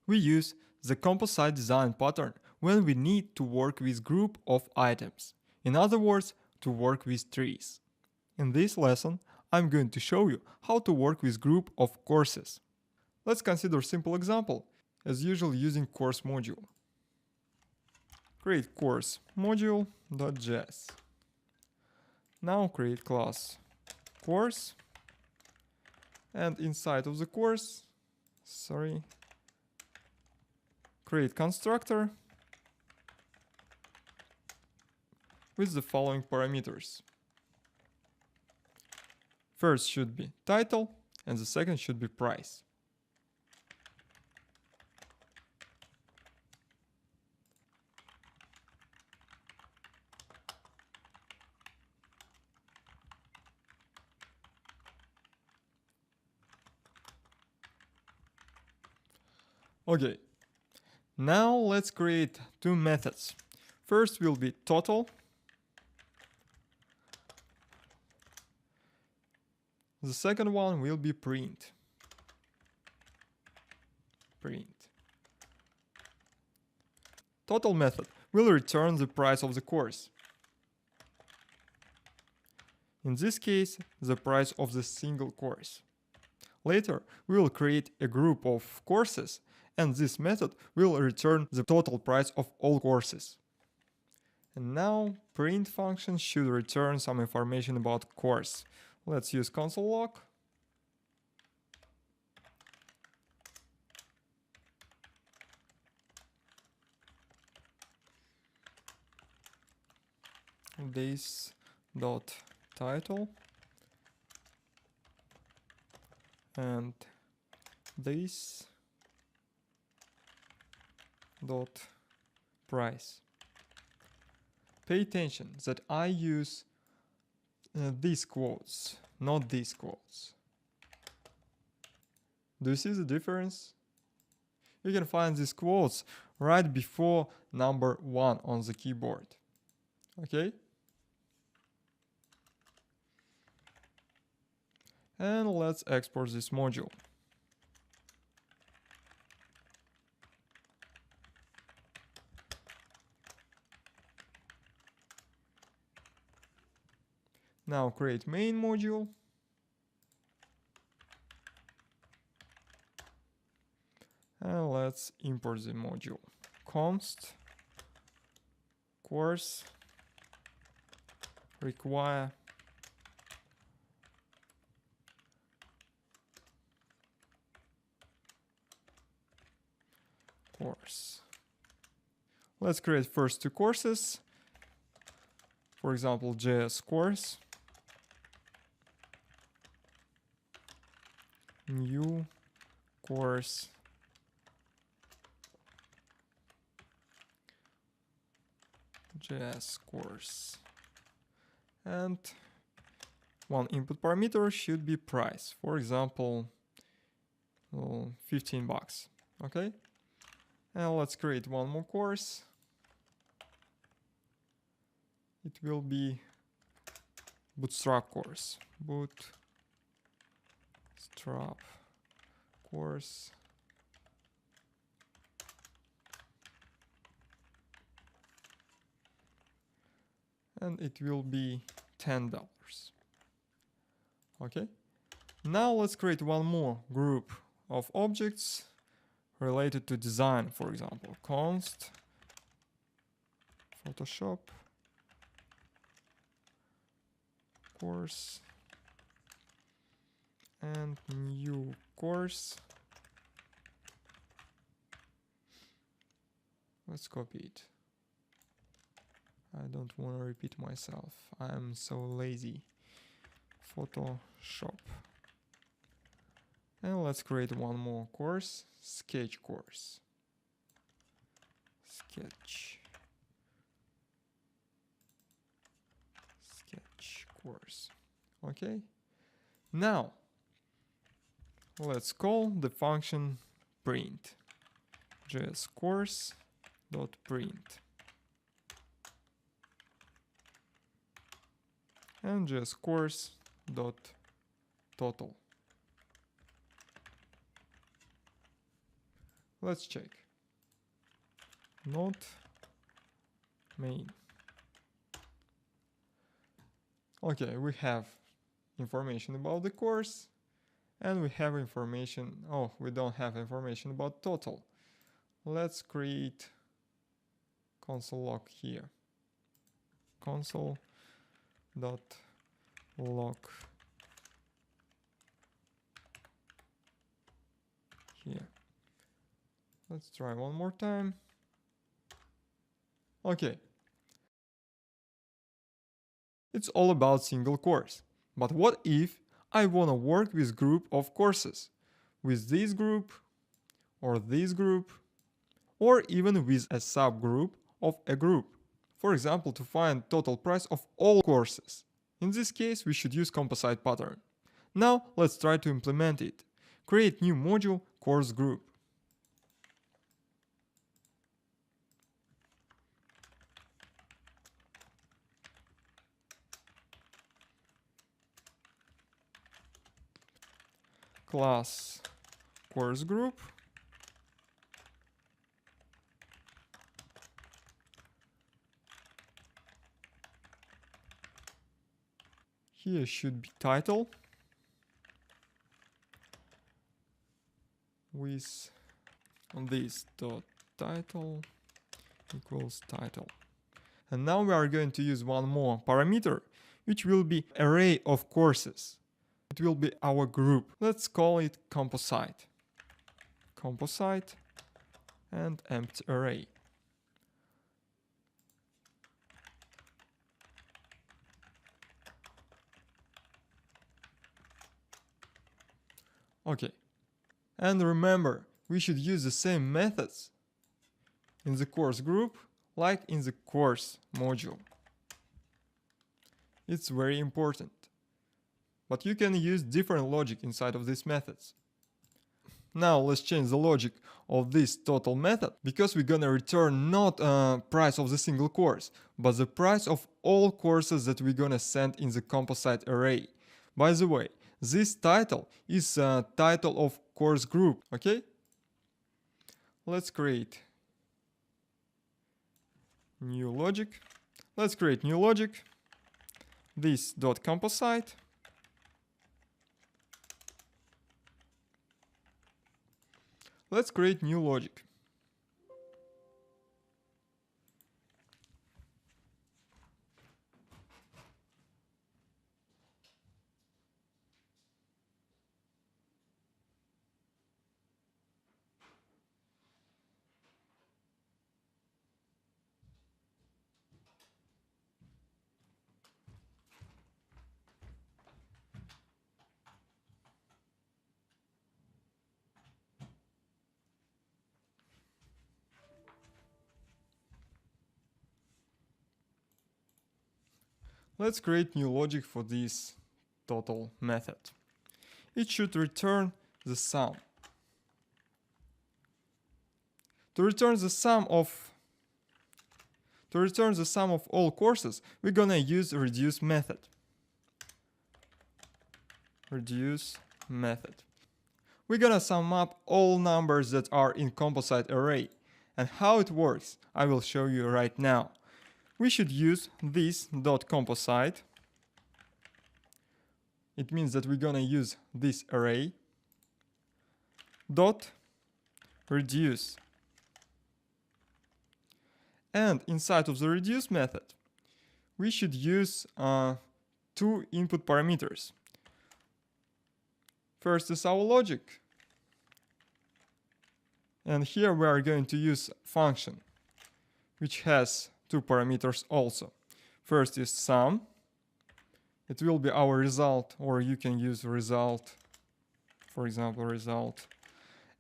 We use the composite design pattern when we need to work with group of items. In other words, to work with trees. In this lesson, I'm going to show you how to work with group of courses. Let's consider a simple example, as usual using course module. Create course module.js. Now create class course, and inside of the course, create constructor with the following parameters. First should be title, and the second should be price. Okay, now let's create two methods. First will be total. The second one will be print. Total method will return the price of the course. In this case, the price of the single course. Later, we will create a group of courses, and this method will return the total price of all courses. And now, print function should return some information about course. Let's use console log. This dot title and this dot price. Pay attention that I use these quotes, not these quotes. Do you see the difference? You can find these quotes right before number 1 on the keyboard. Okay? And let's export this module. Now create main module. And let's import the module. Const course require course. Let's create first two courses. For example, JS course, new course, JS course, and one input parameter should be price. For example, $15. Okay, and let's create one more course. It will be Bootstrap course. Bootstrap course. And it will be $10. Okay. Now let's create one more group of objects related to design, for example, const Photoshop course and new course. Let's copy it. I don't want to repeat myself. I'm so lazy. Photoshop. And let's create one more course, sketch course. Sketch course. Okay. Now, let's call the function print. JS course dot print. And JS course dot total. Let's check. Not main. Okay, we have information about the course, and we have information. Oh, we don't have information about total. Let's create console log here. Console dot log here. Let's try one more time. Okay. It's all about single course. But what if I want to work with group of courses? With this group, or this group, or even with a subgroup of a group. For example, to find total price of all courses. In this case, we should use composite pattern. Now let's try to implement it. Create new module course group. Class course group. Here should be title with this dot title equals title. And now we are going to use one more parameter, which will be array of courses. It will be our group. Let's call it composite. Composite and empty array. Okay. And remember, we should use the same methods in the course group like in the course module. It's very important. But you can use different logic inside of these methods. Now let's change the logic of this total method, because we're gonna return not price of the single course, but the price of all courses that we're gonna send in the composite array. By the way, this title is a title of course group, okay? Let's create new logic. Let's create new logic. This dot composite. Let's create new logic. Let's create new logic for this total method. It should return the sum. To return the sum of all courses, we're gonna use reduce method. Reduce method. We're gonna sum up all numbers that are in composite array. And how it works, I will show you right now. We should use this dot composite. It means that we're gonna use this array dot reduce. And inside of the reduce method, we should use two input parameters. First is our logic. And here we are going to use function, which has two parameters also. First is sum. It will be our result, or you can use result, for example, result.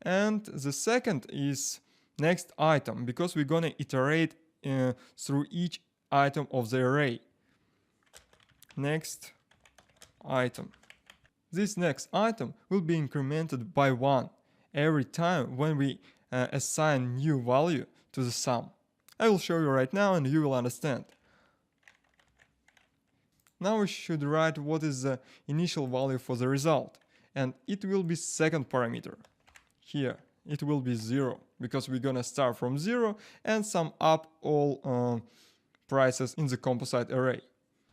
And the second is next item, because we're gonna iterate through each item of the array. Next item. This next item will be incremented by 1 every time when we assign new value to the sum. I will show you right now and you will understand. Now we should write what is the initial value for the result, and it will be second parameter. Here it will be 0 because we're gonna start from 0 and sum up all prices in the composite array.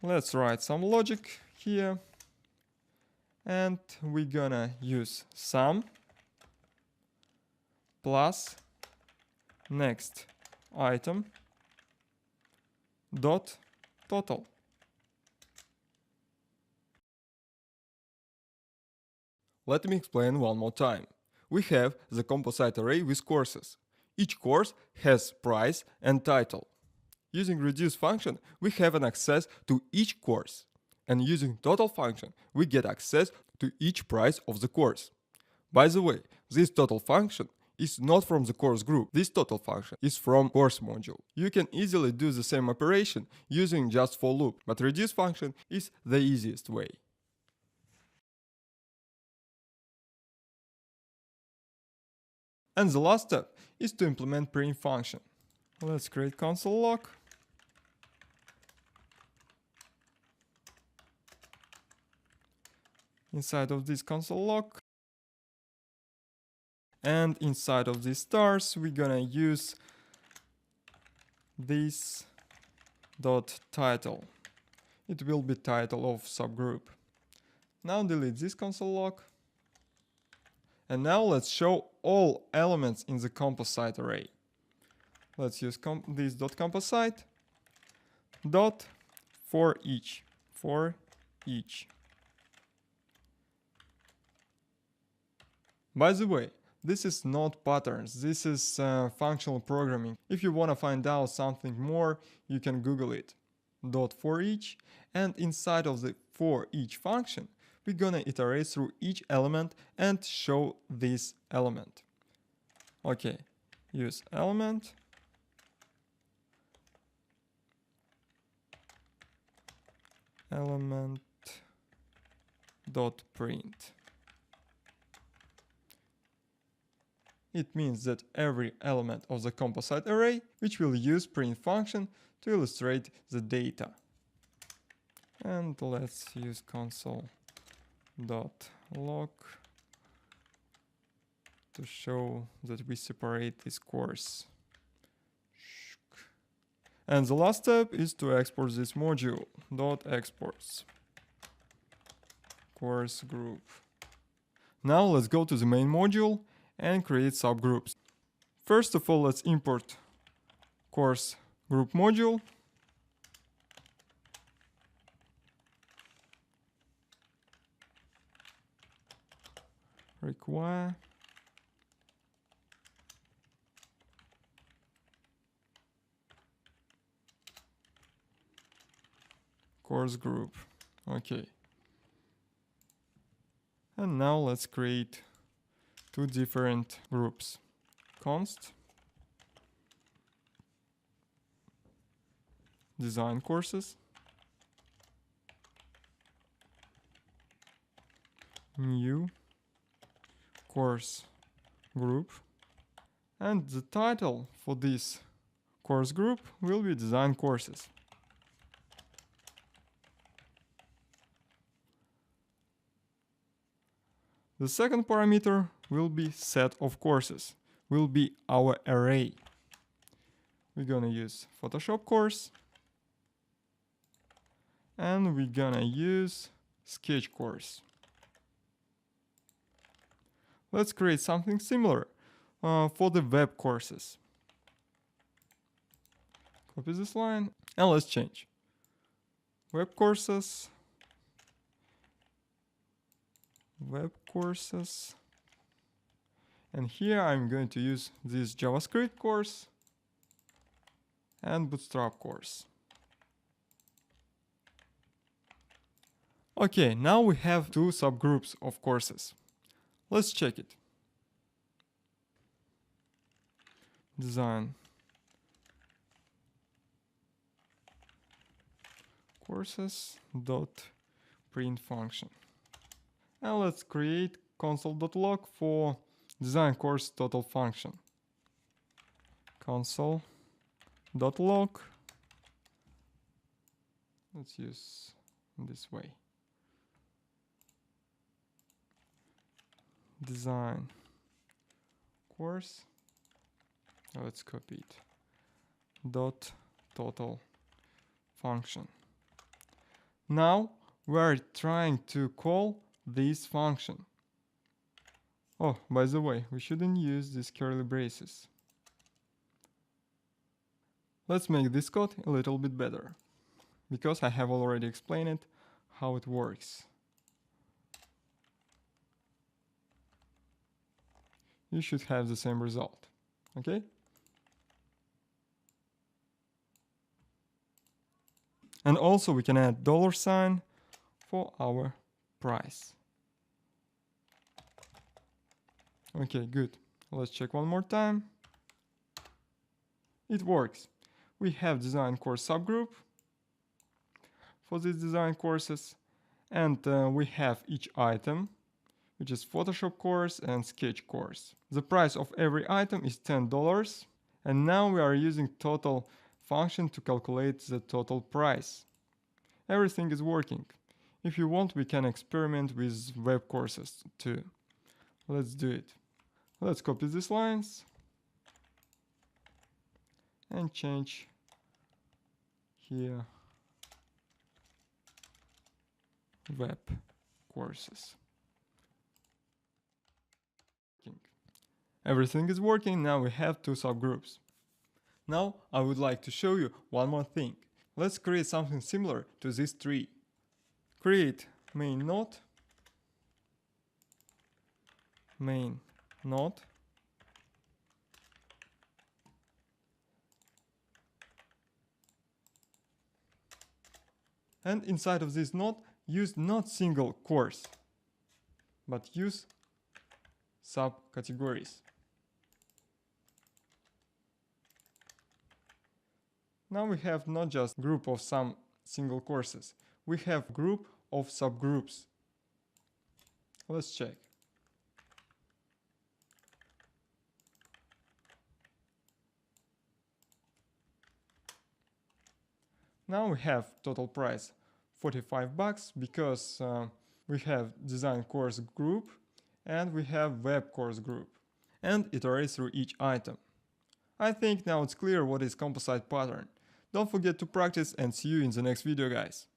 Let's write some logic here, and we're gonna use sum plus next item dot total. Let me explain one more time. We have the composite array with courses. Each course has price and title. Using reduce function, we have an access to each course. And using total function, we get access to each price of the course. By the way, this total function is not from the course group. This total function is from course module. You can easily do the same operation using just for loop, but reduce function is the easiest way. And the last step is to implement print function. Let's create console log. Inside of this console log and inside of these stars, we're gonna use this dot title. It will be title of subgroup. Now delete this console log. And now let's show all elements in the composite array. Let's use this dot composite dot for each. By the way, this is not patterns, this is functional programming. If you want to find out something more, you can Google it. Dot for each, and inside of the for each function, we're gonna iterate through each element and show this element. Okay, use element dot print. It means that every element of the composite array, which will use print function to illustrate the data. And let's use console.log to show that we separate this course. And the last step is to export this module, .exports, course group. Now let's go to the main module and create subgroups. First of all, let's import course group module. Require course group. Okay. And now let's create two different groups. Const design courses, new course group, and the title for this course group will be design courses. The second parameter will be set of courses, will be our array. We're gonna use Photoshop course, and we're gonna use Sketch course. Let's create something similar for the web courses. Copy this line and let's change. Web courses. And here I'm going to use this JavaScript course and Bootstrap course. Okay, now we have two subgroups of courses. Let's check it. Design courses dot print function. And let's create console.log for design course total function. Console.log. Let's use this way. Design course. Let's copy it. Dot total function. Now we are trying to call this function. Oh, by the way, we shouldn't use these curly braces. Let's make this code a little bit better, because I have already explained it, how it works. You should have the same result, okay? And also we can add $sign for our price. Okay, good. Let's check one more time. It works. We have design course subgroup for these design courses, and we have each item, which is Photoshop course and Sketch course. The price of every item is $10, and now we are using total function to calculate the total price. Everything is working. If you want, we can experiment with web courses too. Let's do it. Let's copy these lines and change here web courses. Everything is working. Now we have two subgroups. Now I would like to show you one more thing. Let's create something similar to this tree. Create main node, and inside of this node use not single course, but use subcategories. Now we have not just group of some single courses, we have group of subgroups. Let's check. Now we have total price $45 because we have design course group and we have web course group, and iterates through each item. I think now it's clear what is composite pattern. Don't forget to practice and see you in the next video, guys.